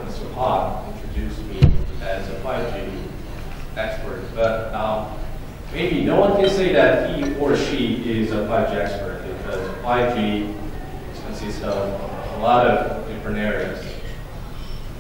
Mr. Park introduced me as a 5G expert, but maybe no one can say that he or she is a 5G expert because 5G consists of a lot of different areas.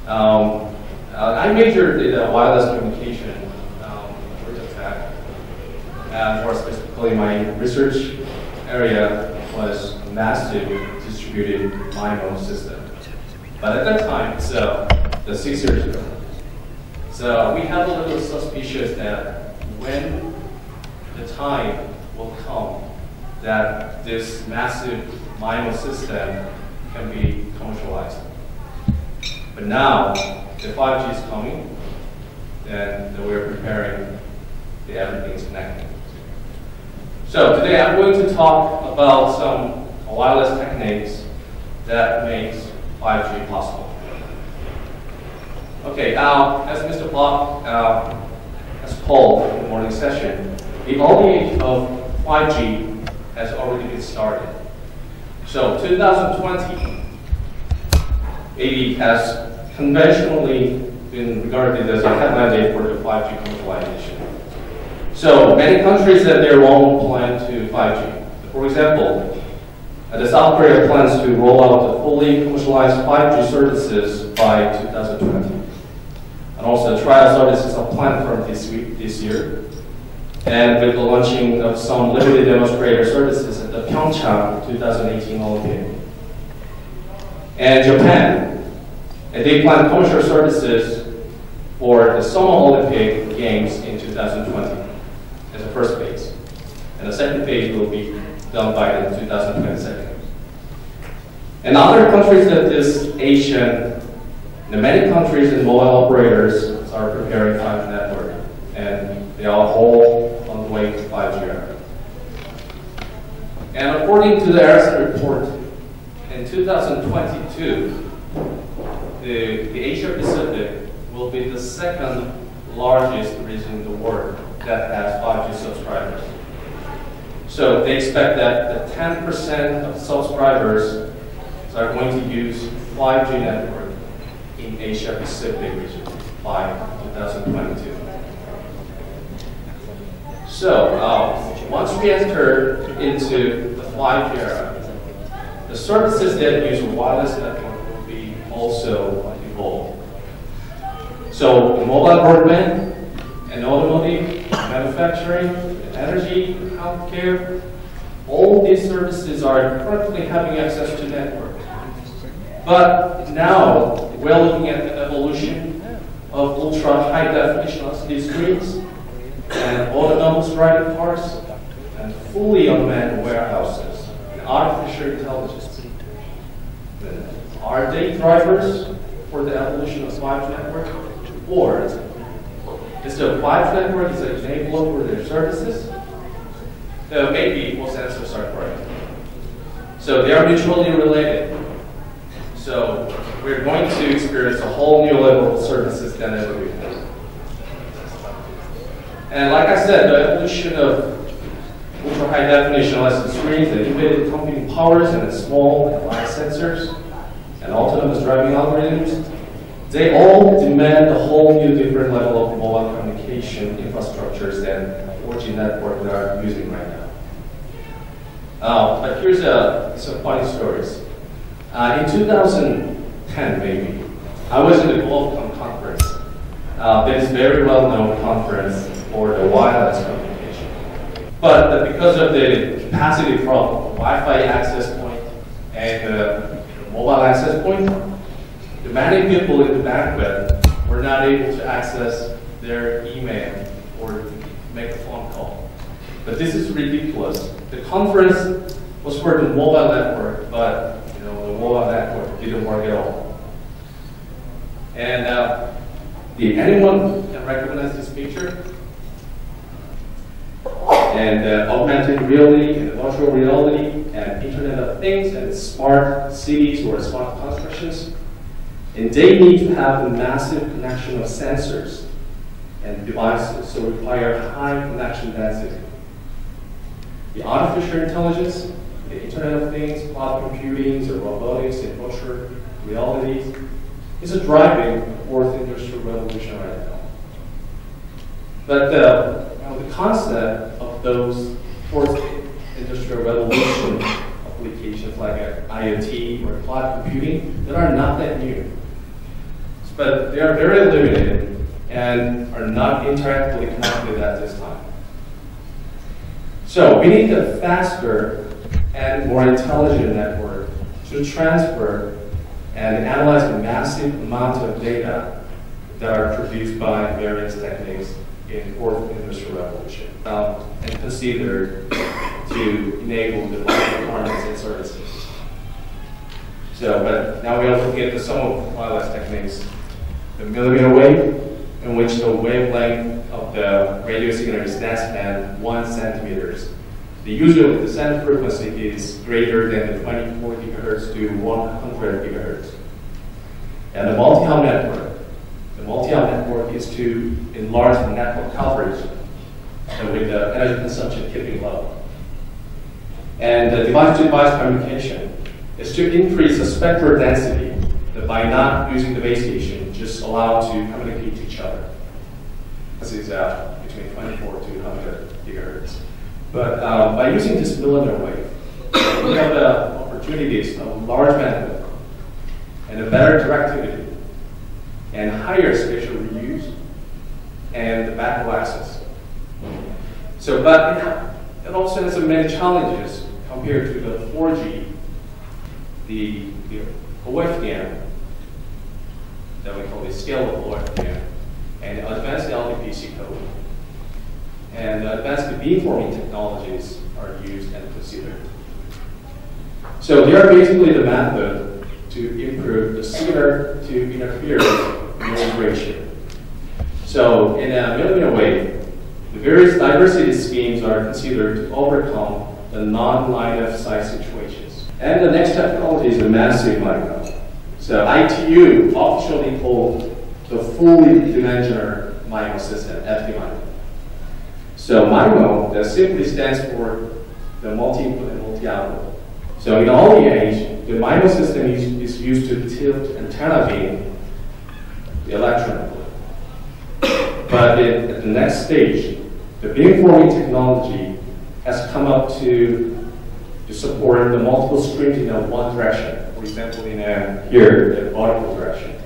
I majored in wireless communication, and more specifically, my research area was massive distributed MIMO system. But at that time, so the 6 years ago, so we have a little suspicious that when the time will come that this massive MIMO system can be commercialized. But now, the 5G is coming, and we're preparing the everything is connected. So today I'm going to talk about some wireless techniques that makes 5G possible. Okay, as Mr. Block has called in the morning session, the early age of 5G has already been started. So 2020 maybe has conventionally been regarded as a headline date for the 5G commercialization. So many countries have their own plan to 5G. For example, the South Korea plans to roll out the fully commercialized 5G services by 2020. And also trial services are planned for this year. And with the launching of some limited demonstrator services at the Pyeongchang 2018 Olympic. And Japan, and they plan commercial services for the Summer Olympic Games in 2020 as a first phase. And the second phase will be done by the 2022. And other countries that this Asian, many countries and mobile operators are preparing 5G network. And they are all on the way to 5G era. And according to the Ericsson report, in 2022, the Asia Pacific will be the second largest region in the world that has 5G subscribers. So they expect that the 10% of subscribers are going to use 5G network in Asia Pacific region by 2022. So once we enter into the 5G era, the services that use wireless network will be also evolved. So mobile broadband and automotive, manufacturing, energy, healthcare, all these services are currently having access to network. But now we're looking at the evolution of ultra high definition LCD screens and autonomous driving cars and fully unmanned warehouses and artificial intelligence. Are they drivers for the evolution of 5G network? Or is the 5G network is an enabler for their services? Maybe most answers are correct. So they are mutually related. So we're going to experience a whole new level of services than ever before. And like I said, the evolution of ultra high definition LCD screens, the embedded computing powers, and the small and light sensors, and autonomous driving algorithms, they all demand a whole new different level of mobile communication infrastructures than 4G network we are using right now. But here's some funny stories. In 2010, maybe, I was in the Qualcomm conference. That is a very well-known conference for the wireless communication. But because of the capacity problem, Wi-Fi access point and the mobile access point, the many people in the banquet were not able to access their email or make a phone call. But this is ridiculous. The conference was for the mobile network, but the mobile network didn't work at all. And anyone can recognize this picture? And augmented reality and virtual reality and Internet of Things and smart cities or smart constructions. And they need to have a massive connection of sensors and devices, so require high connection density. The artificial intelligence, the Internet of Things, cloud computing, the robotics, and virtual realities, is driving the fourth industrial revolution right now. But the concept of those fourth industrial revolution applications like IoT or cloud computing that are not that new, but they are very limited and are not interactively connected at this time. So we need a faster and more intelligent network to transfer and analyze a massive amount of data that are produced by various techniques in fourth industrial revolution and considered to enable the requirements and services. So, but now we are looking at some of the wireless techniques. The millimeter wave, in which the wavelength of the radio signal is less than 1 centimeters. Usually the send frequency is greater than the 24 gigahertz to 100 gigahertz. And the multi-hub network. The multi-hub network is to enlarge the network coverage with the energy consumption keeping low. And the device-to-device communication is to increase the spectral density by not using the base station, just allow to communicate to each other. This is between 24 to 100 gigahertz. But by using this millimeter wave, we have the opportunities of large bandwidth and a better directivity and higher spatial reuse and the backward access. So, but it also has many challenges compared to the 4G, the OFDM, that we call the scalable OFDM, and advanced LDPC code. And advanced beamforming technologies are used and considered. So they are basically the method to improve the signal to interference ratio. So in a millimeter wave, the various diversity schemes are considered to overcome the non-line of sight situations. And the next technology is the massive MIMO. So ITU officially called the fully dimensional MIMO system, FD-MIMO. So MIMO, that simply stands for the multi-input and multi-output. So in the early age, the MIMO system is used to tilt antenna beam electronically. But at the next stage, the beamforming technology has come up to support the multiple streams in one direction. For example, here, the vertical direction.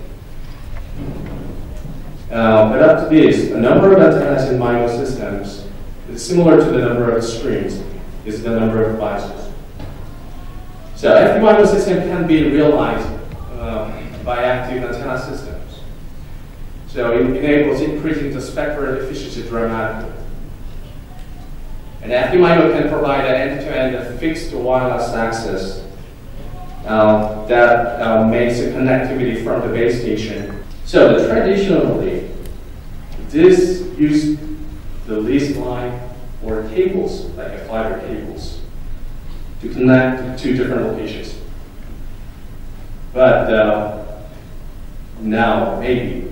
But up to this, the number of antennas in MIMO systems is similar to the number of streams, is the number of devices. So FD-MIMO system can be realized by active antenna systems. So it enables increasing the spectral efficiency dramatically. And FD-MIMO can provide an end-to-end fixed wireless access that makes the connectivity from the base station. So traditionally, this used the leased line or cables, like fiber cables, to connect to different locations. But now, maybe,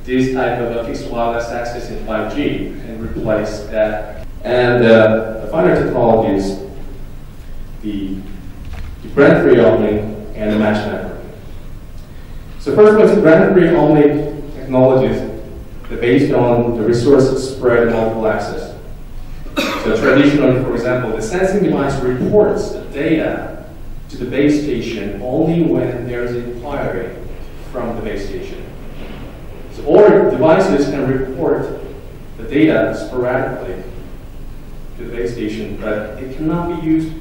this type of a fixed wireless access in 5G can replace that. And the final technologies, the brand-free uplink and the mesh network. So first one is brand-free uplink technologies that are based on the resource spread and multiple access. So traditionally, for example, the sensing device reports the data to the base station only when there is an inquiry from the base station. So all devices can report the data sporadically to the base station, but it cannot be used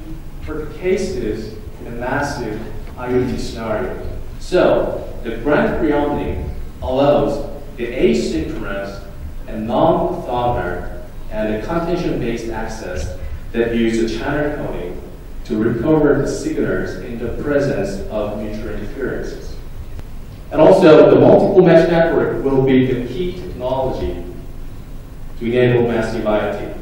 for the cases in a massive IoT scenario. So the brand-free uplink allows the asynchronous and non-orthogonal and the contention-based access that use the channel coding to recover the signals in the presence of mutual interferences. And also, the multiple mesh network will be the key technology to enable massive IoT.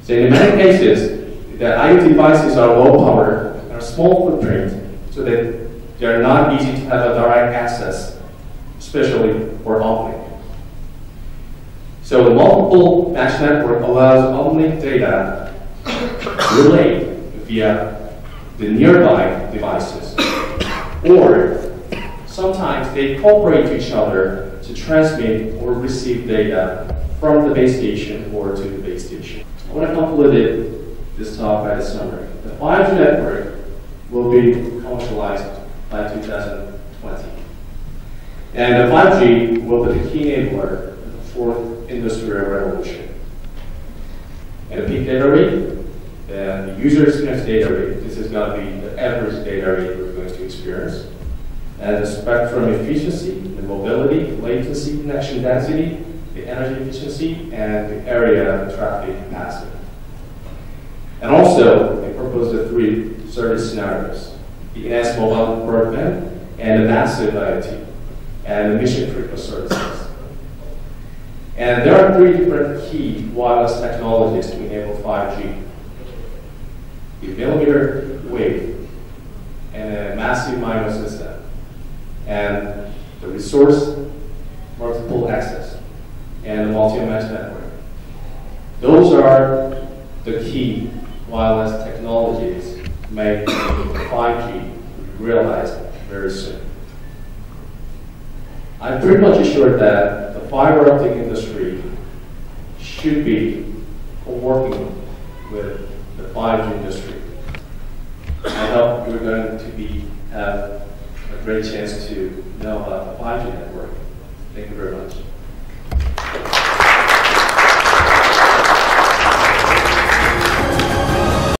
So in many cases, the IoT devices are low power and are small footprint, so that they are not easy to have a direct access, especially for uplink. So the multiple mesh network allows uplink data relayed via the nearby devices or sometimes they cooperate to each other to transmit or receive data from the base station or to the base station. I want to conclude this talk by the summary. The 5G network will be commercialized by 2020. And the 5G will be the key enabler of the fourth industrial revolution. And the peak data rate, and the user experience data rate, this is going to be the average data rate we're going to experience. And the spectrum efficiency, the mobility, latency, connection density, the energy efficiency, and the area traffic capacity. And also, they propose the 3 service scenarios: the enhanced mobile broadband, and the massive IoT, and the mission-critical services. And there are 3 different key wireless technologies to enable 5G: the millimeter wave, and a massive MIMO system, and the resource multiple access, and the multi-element network. Those are the key wireless technologies to make 5G realized very soon. I'm pretty much assured that the fiber optic industry should be working with the 5G industry. I hope you're going to have a great chance to know about the 5G network. Thank you very much.